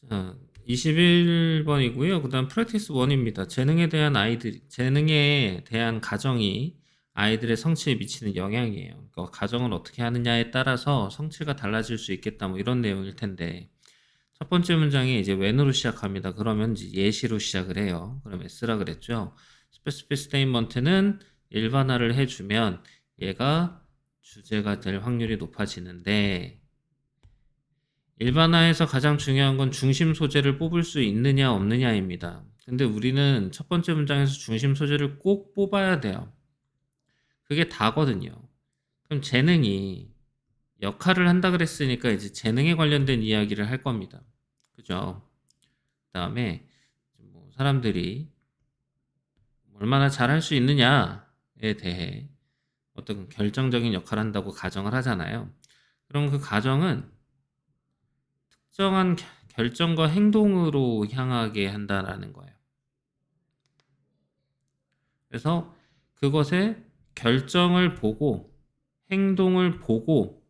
자, 21번이고요. 그 다음 프랙티스 1입니다. 재능에 대한 가정이 아이들의 성취에 미치는 영향이에요. 그러니까 가정을 어떻게 하느냐에 따라서 성취가 달라질 수 있겠다. 뭐 이런 내용일 텐데. 첫 번째 문장이 이제 when으로 시작합니다. 그러면 이제 예시로 시작을 해요. 그럼 S라 그랬죠. specific statement는 일반화를 해주면 얘가 주제가 될 확률이 높아지는데, 일반화에서 가장 중요한 건 중심 소재를 뽑을 수 있느냐 없느냐입니다. 근데 우리는 첫 번째 문장에서 중심 소재를 꼭 뽑아야 돼요. 그게 다거든요. 그럼 재능이 역할을 한다 그랬으니까 이제 재능에 관련된 이야기를 할 겁니다. 그죠? 그 다음에 뭐 사람들이 얼마나 잘할 수 있느냐에 대해 어떤 결정적인 역할을 한다고 가정을 하잖아요. 그럼 그 가정은 특정한 결정과 행동으로 향하게 한다라는 거예요. 그래서 그것의 결정을 보고 행동을 보고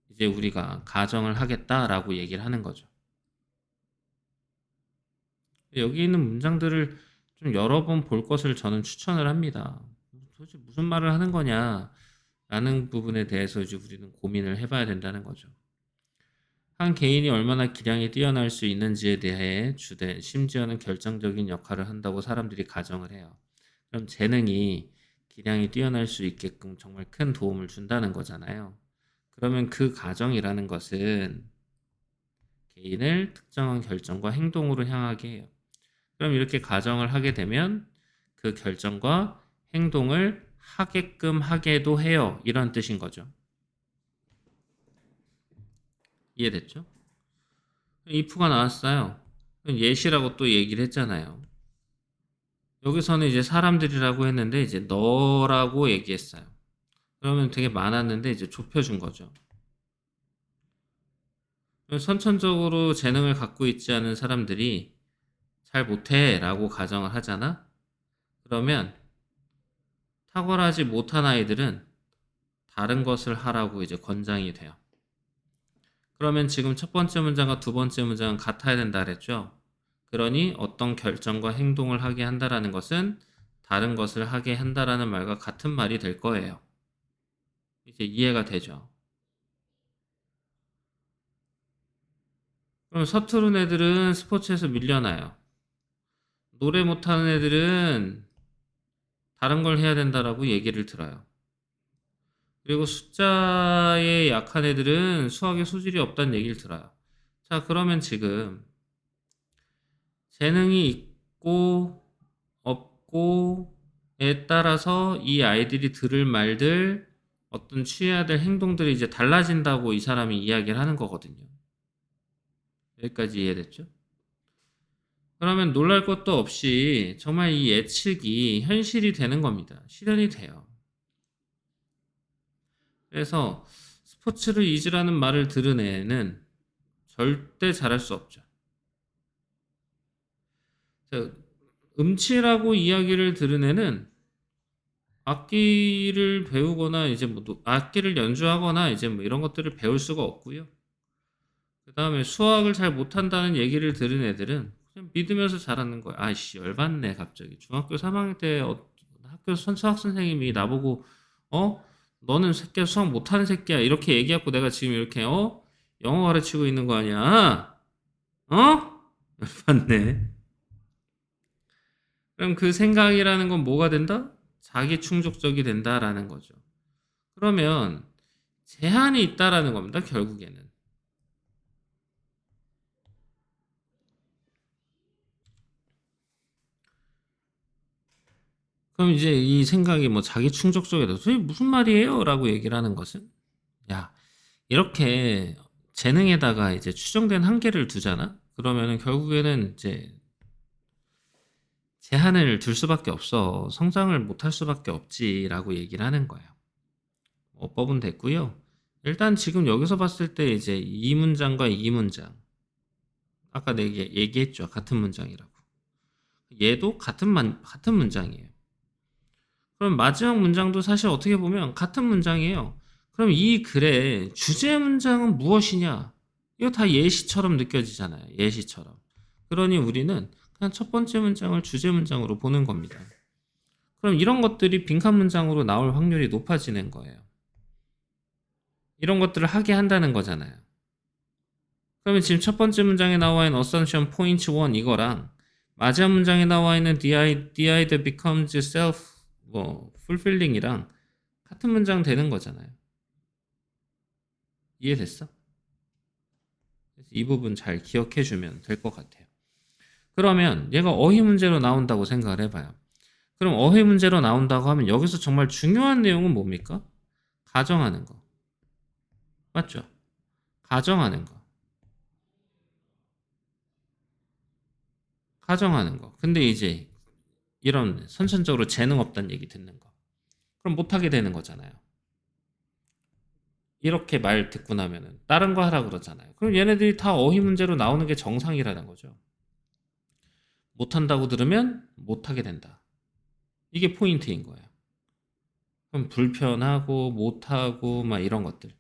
이제 우리가 가정을 하겠다라고 얘기를 하는 거죠. 여기 있는 문장들을 좀 여러 번 볼 것을 저는 추천을 합니다. 도대체 무슨 말을 하는 거냐 라는 부분에 대해서 이제 우리는 고민을 해봐야 된다는 거죠. 한 개인이 얼마나 기량이 뛰어날 수 있는지에 대해 주된, 심지어는 결정적인 역할을 한다고 사람들이 가정을 해요. 그럼 재능이 기량이 뛰어날 수 있게끔 정말 큰 도움을 준다는 거잖아요. 그러면 그 가정이라는 것은 개인을 특정한 결정과 행동으로 향하게 해요. 그럼 이렇게 가정을 하게 되면 그 결정과 행동을 하게끔 하게도 해요. 이런 뜻인 거죠. 이해됐죠? if가 나왔어요. 예시라고 또 얘기를 했잖아요. 여기서는 이제 사람들이라고 했는데 이제 너라고 얘기했어요. 그러면 되게 많았는데 이제 좁혀준 거죠. 선천적으로 재능을 갖고 있지 않은 사람들이 잘 못해 라고 가정을 하잖아? 그러면 탁월하지 못한 아이들은 다른 것을 하라고 이제 권장이 돼요. 그러면 지금 첫 번째 문장과 두 번째 문장은 같아야 된다 그랬죠? 그러니 어떤 결정과 행동을 하게 한다라는 것은 다른 것을 하게 한다라는 말과 같은 말이 될 거예요. 이제 이해가 되죠? 그럼 서투른 애들은 스포츠에서 밀려나요. 노래 못하는 애들은 다른 걸 해야 된다라고 얘기를 들어요. 그리고 숫자에 약한 애들은 수학에 소질이 없다는 얘기를 들어요. 자, 그러면 지금 재능이 있고 없고에 따라서 이 아이들이 들을 말들, 어떤 취해야 될 행동들이 이제 달라진다고 이 사람이 이야기를 하는 거거든요. 여기까지 이해됐죠? 그러면 놀랄 것도 없이 정말 이 예측이 현실이 되는 겁니다. 실현이 돼요. 그래서 스포츠를 잊으라는 말을 들은 애는 절대 잘할 수 없죠. 음치라고 이야기를 들은 애는 악기를 배우거나 이제 뭐 악기를 연주하거나 이제 뭐 이런 것들을 배울 수가 없고요. 그 다음에 수학을 잘 못한다는 얘기를 들은 애들은 그냥 믿으면서 잘하는 거야. 아이씨 열받네 갑자기. 중학교 3학년 때 학교 수학 선생님이 나보고 너는 새끼야 수학 못하는 새끼야 이렇게 얘기하고 내가 지금 이렇게 영어 가르치고 있는 거 아니야? 열받네. 그럼 그 생각이라는 건 뭐가 된다? 자기 충족적이 된다라는 거죠. 그러면 제한이 있다라는 겁니다. 결국에는. 그럼 이제 이 생각이 뭐 자기 충족적이다. 도대체 무슨 말이에요? 라고 얘기를 하는 것은 야, 이렇게 재능에다가 이제 추정된 한계를 두잖아? 그러면은 결국에는 이제 제한을 둘 수밖에 없어. 성장을 못할 수밖에 없지라고 얘기를 하는 거예요. 어법은 됐고요. 일단 지금 여기서 봤을 때 이제 이 문장과 이 문장 아까 내가 얘기했죠. 같은 문장이라고. 얘도 같은 문장이에요. 그럼 마지막 문장도 사실 어떻게 보면 같은 문장이에요. 그럼 이 글의 주제 문장은 무엇이냐? 이거 다 예시처럼 느껴지잖아요. 예시처럼. 그러니 우리는 그냥 첫 번째 문장을 주제 문장으로 보는 겁니다. 그럼 이런 것들이 빈칸 문장으로 나올 확률이 높아지는 거예요. 이런 것들을 하게 한다는 거잖아요. 그러면 지금 첫 번째 문장에 나와 있는 assumption point 1 이거랑 마지막 문장에 나와 있는 the idea becomes self fulfilling이랑 같은 문장 되는 거잖아요. 이해됐어? 이 부분 잘 기억해 주면 될 것 같아요. 그러면 얘가 어휘 문제로 나온다고 생각을 해봐요. 그럼 어휘 문제로 나온다고 하면 여기서 정말 중요한 내용은 뭡니까? 가정하는 거. 맞죠? 가정하는 거. 가정하는 거. 근데 이제 이런 선천적으로 재능 없다는 얘기 듣는 거. 그럼 못하게 되는 거잖아요. 이렇게 말 듣고 나면은 다른 거 하라 그러잖아요. 그럼 얘네들이 다 어휘 문제로 나오는 게 정상이라는 거죠. 못한다고 들으면 못하게 된다. 이게 포인트인 거예요. 그럼 불편하고 못하고 막 이런 것들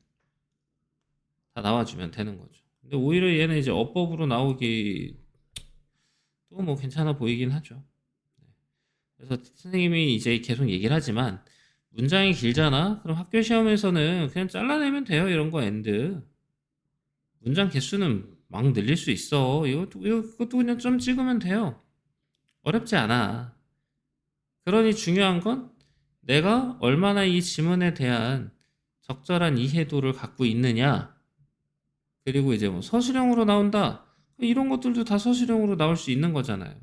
다 나와주면 되는 거죠. 근데 오히려 얘는 이제 어법으로 나오기 또 뭐 괜찮아 보이긴 하죠. 그래서 선생님이 이제 계속 얘기를 하지만 문장이 길잖아? 그럼 학교 시험에서는 그냥 잘라내면 돼요. 이런 거 엔드. 문장 개수는 막 늘릴 수 있어. 이것도 그냥 좀 찍으면 돼요. 어렵지 않아. 그러니 중요한 건 내가 얼마나 이 지문에 대한 적절한 이해도를 갖고 있느냐. 그리고 이제 뭐 서술형으로 나온다. 이런 것들도 다 서술형으로 나올 수 있는 거잖아요.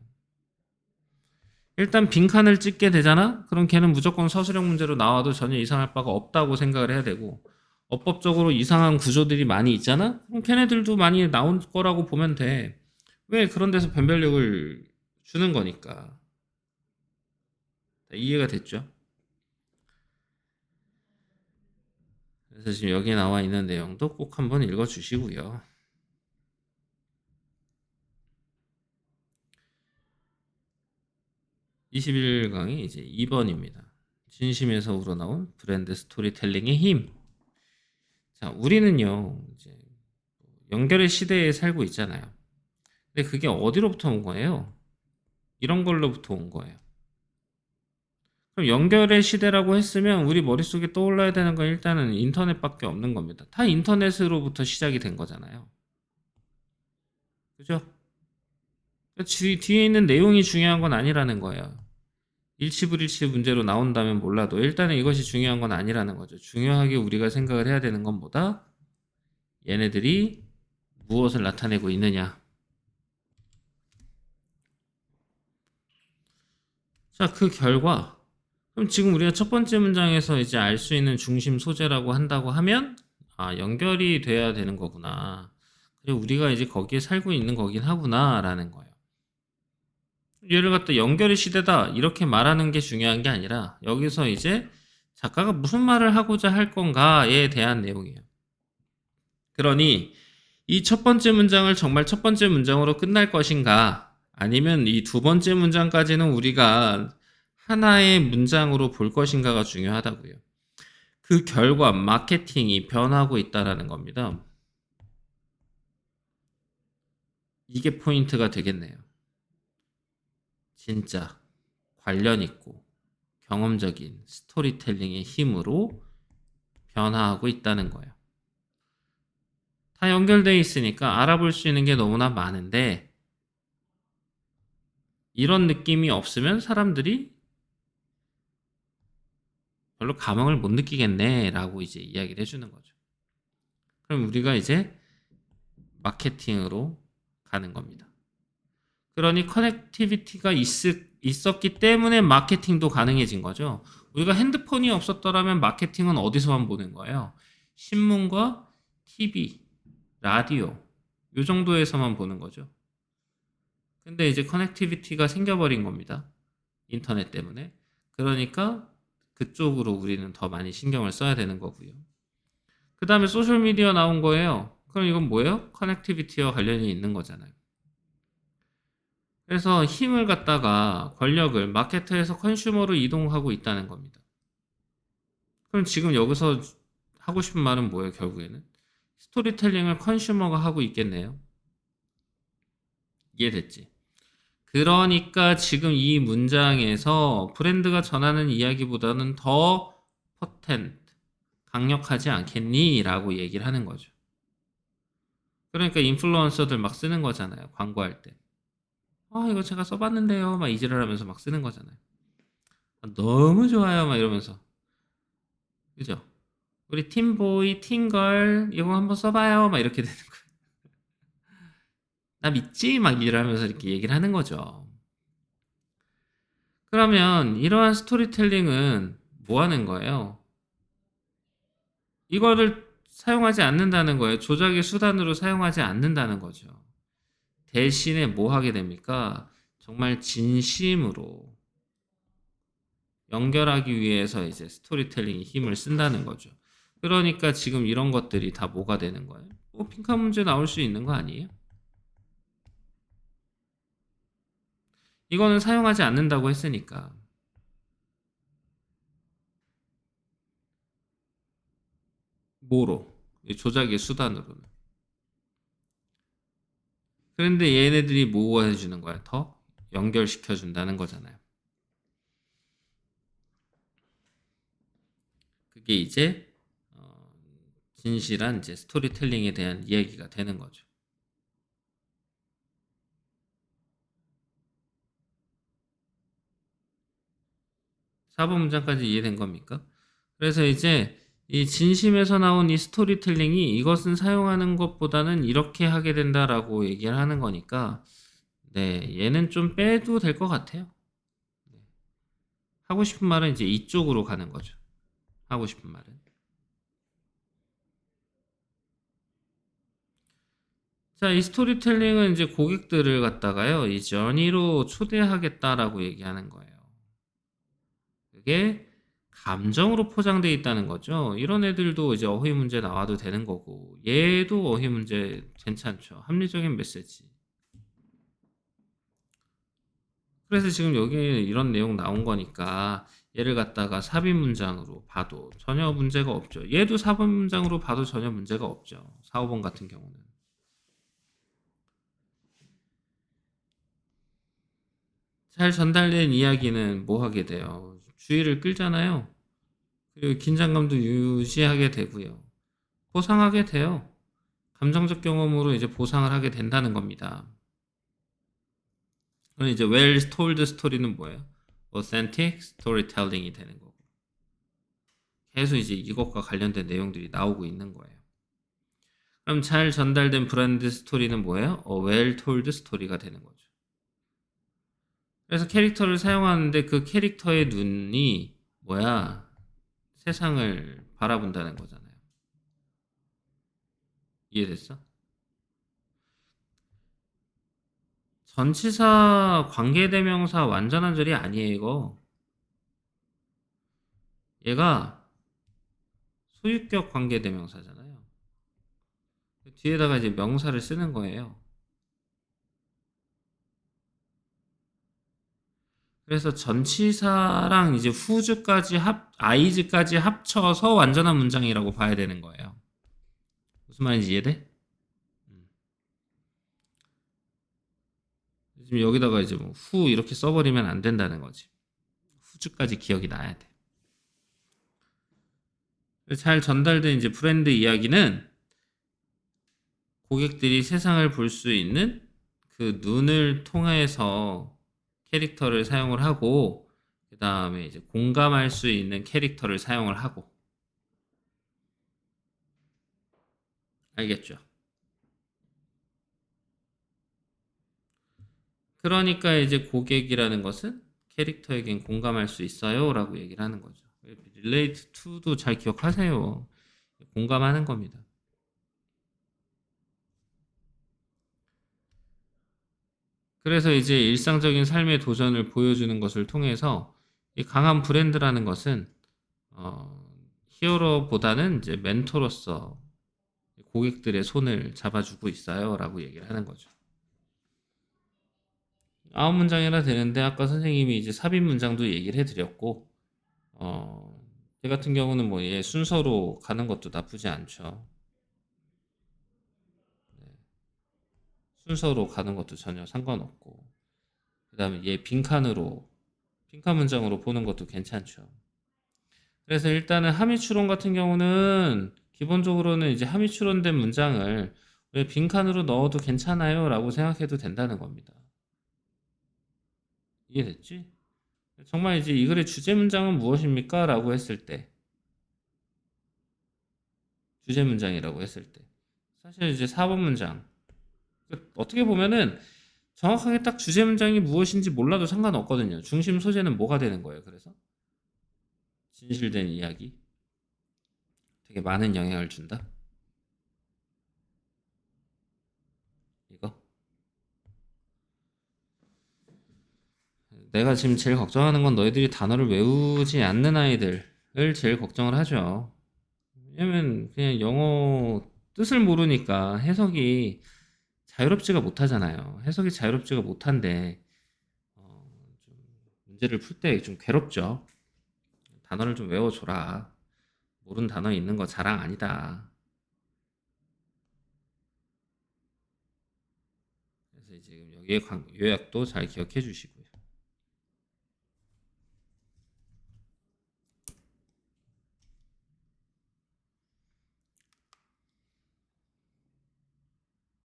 일단 빈칸을 찍게 되잖아? 그럼 걔는 무조건 서술형 문제로 나와도 전혀 이상할 바가 없다고 생각을 해야 되고, 어법적으로 이상한 구조들이 많이 있잖아? 그럼 걔네들도 많이 나온 거라고 보면 돼. 왜 그런 데서 변별력을 주는 거니까. 이해가 됐죠? 그래서 지금 여기 나와 있는 내용도 꼭 한번 읽어 주시고요. 21강이 이제 2번입니다. 진심에서 우러나온 브랜드 스토리텔링의 힘. 자, 우리는요, 이제 연결의 시대에 살고 있잖아요. 근데 그게 어디로부터 온 거예요? 이런 걸로부터 온 거예요. 그럼 연결의 시대라고 했으면 우리 머릿속에 떠올라야 되는 건 일단은 인터넷밖에 없는 겁니다. 다 인터넷으로부터 시작이 된 거잖아요. 그죠? 뒤에 있는 내용이 중요한 건 아니라는 거예요. 일치불일치 문제로 나온다면 몰라도 일단은 이것이 중요한 건 아니라는 거죠. 중요하게 우리가 생각을 해야 되는 건 뭐다? 얘네들이 무엇을 나타내고 있느냐. 자, 그 결과 그럼 지금 우리가 첫 번째 문장에서 이제 알 수 있는 중심 소재라고 한다고 하면 연결이 돼야 되는 거구나. 그리고 우리가 이제 거기에 살고 있는 거긴 하구나 라는 거예요. 얘를 갖다 연결의 시대다 이렇게 말하는 게 중요한 게 아니라 여기서 이제 작가가 무슨 말을 하고자 할 건가에 대한 내용이에요. 그러니 이 첫 번째 문장을 정말 첫 번째 문장으로 끝날 것인가 아니면 이 두 번째 문장까지는 우리가 하나의 문장으로 볼 것인가가 중요하다고요. 그 결과 마케팅이 변하고 있다는 겁니다. 이게 포인트가 되겠네요. 진짜 관련 있고 경험적인 스토리텔링의 힘으로 변화하고 있다는 거예요. 다 연결되어 있으니까 알아볼 수 있는 게 너무나 많은데 이런 느낌이 없으면 사람들이 별로 감흥을 못 느끼겠네 라고 이제 이야기를 해주는 거죠. 그럼 우리가 이제 마케팅으로 가는 겁니다. 그러니 커넥티비티가 있었기 때문에 마케팅도 가능해진 거죠. 우리가 핸드폰이 없었더라면 마케팅은 어디서만 보는 거예요? 신문과 TV, 라디오 요 정도에서만 보는 거죠. 근데 이제 커넥티비티가 생겨버린 겁니다. 인터넷 때문에. 그러니까 그쪽으로 우리는 더 많이 신경을 써야 되는 거고요. 그 다음에 소셜미디어 나온 거예요. 그럼 이건 뭐예요? 커넥티비티와 관련이 있는 거잖아요. 그래서 힘을 갖다가 권력을 마케터에서 컨슈머로 이동하고 있다는 겁니다. 그럼 지금 여기서 하고 싶은 말은 뭐예요? 결국에는 스토리텔링을 컨슈머가 하고 있겠네요. 이해됐지? 그러니까 지금 이 문장에서 브랜드가 전하는 이야기보다는 더 포텐트, 강력하지 않겠니? 라고 얘기를 하는 거죠. 그러니까 인플루언서들 막 쓰는 거잖아요. 광고할 때. 이거 제가 써봤는데요. 막 이지랄 하면서 막 쓰는 거잖아요. 너무 좋아요. 막 이러면서. 그죠? 우리 팀보이, 팀걸, 이거 한번 써봐요. 막 이렇게 되는 거예요. 나 믿지? 막 이러면서 이렇게 얘기를 하는 거죠. 그러면 이러한 스토리텔링은 뭐 하는 거예요? 이거를 사용하지 않는다는 거예요. 조작의 수단으로 사용하지 않는다는 거죠. 대신에 뭐 하게 됩니까? 정말 진심으로 연결하기 위해서 이제 스토리텔링이 힘을 쓴다는 거죠. 그러니까 지금 이런 것들이 다 뭐가 되는 거예요? 핑카 문제 나올 수 있는 거 아니에요? 이거는 사용하지 않는다고 했으니까. 뭐로? 조작의 수단으로는. 그런데 얘네들이 뭐 해주는 거야? 더 연결시켜 준다는 거잖아요. 그게 이제 진실한 이제 스토리텔링에 대한 이야기가 되는 거죠. 사번 문장까지 이해된 겁니까? 그래서 이제 이 진심에서 나온 이 스토리텔링이 이것은 사용하는 것보다는 이렇게 하게 된다라고 얘기를 하는 거니까 네, 얘는 좀 빼도 될 것 같아요. 네. 하고 싶은 말은 이제 이쪽으로 가는 거죠. 하고 싶은 말은. 자, 이 스토리텔링은 이제 고객들을 갖다가요, 이 저니로 초대하겠다라고 얘기하는 거예요. 그게 감정으로 포장되어 있다는 거죠. 이런 애들도 이제 어휘 문제 나와도 되는 거고, 얘도 어휘 문제 괜찮죠. 합리적인 메시지. 그래서 지금 여기 이런 내용 나온 거니까 얘를 갖다가 삽입 문장으로 봐도 전혀 문제가 없죠. 얘도 삽입 문장으로 봐도 전혀 문제가 없죠. 4, 5번 같은 경우는. 잘 전달된 이야기는 뭐 하게 돼요? 주의를 끌잖아요. 그리고 긴장감도 유지하게 되고요. 보상하게 돼요. 감정적 경험으로 이제 보상을 하게 된다는 겁니다. 그럼 이제 well told story는 뭐예요? authentic storytelling이 되는 거고. 계속 이제 이것과 관련된 내용들이 나오고 있는 거예요. 그럼 잘 전달된 브랜드 스토리는 뭐예요? well told story가 되는 거죠. 그래서 캐릭터를 사용하는데 그 캐릭터의 눈이 뭐야? 세상을 바라본다는 거잖아요. 이해됐어? 전치사 관계대명사 완전한 절이 아니에요, 이거. 얘가 소유격 관계대명사잖아요. 뒤에다가 이제 명사를 쓰는 거예요. 그래서 전치사랑 이제 whose까지 is까지 합쳐서 완전한 문장이라고 봐야 되는 거예요. 무슨 말인지 이해돼? 지금 여기다가 이제 뭐 who 이렇게 써버리면 안 된다는 거지. whose까지 기억이 나야 돼. 잘 전달된 이제 브랜드 이야기는 고객들이 세상을 볼 수 있는 그 눈을 통해서 캐릭터를 사용을 하고 그 다음에 이제 공감할 수 있는 캐릭터를 사용을 하고 알겠죠? 그러니까 이제 고객이라는 것은 캐릭터에겐 공감할 수 있어요 라고 얘기를 하는 거죠. relate to도 잘 기억하세요. 공감하는 겁니다. 그래서 이제 일상적인 삶의 도전을 보여주는 것을 통해서 이 강한 브랜드라는 것은 히어로보다는 이제 멘토로서 고객들의 손을 잡아주고 있어요 라고 얘기를 하는 거죠. 9문장이나 되는데 아까 선생님이 이제 삽입 문장도 얘기를 해드렸고 제 같은 경우는 뭐 순서로 가는 것도 나쁘지 않죠. 순서로 가는 것도 전혀 상관없고, 그 다음에 얘 빈칸 문장으로 보는 것도 괜찮죠. 그래서 일단은 함의추론 같은 경우는 기본적으로는 이제 함의추론된 문장을 왜 빈칸으로 넣어도 괜찮아요 라고 생각해도 된다는 겁니다. 이해됐지? 정말 이제 이 글의 주제 문장은 무엇입니까? 라고 했을 때, 주제 문장이라고 했을 때, 사실 이제 4번 문장, 어떻게 보면은 정확하게 딱 주제 문장이 무엇인지 몰라도 상관없거든요. 중심 소재는 뭐가 되는 거예요? 그래서 진실된 이야기, 되게 많은 영향을 준다. 이거 내가 지금 제일 걱정하는 건 너희들이 단어를 외우지 않는 아이들을 제일 걱정을 하죠. 왜냐면 그냥 영어 뜻을 모르니까 해석이 자유롭지가 못하잖아요. 해석이 자유롭지가 못한데 좀 문제를 풀 때 좀 괴롭죠. 단어를 좀 외워줘라. 모르는 단어 있는 거 자랑 아니다. 그래서 지금 여기에 요약도 잘 기억해 주시고요.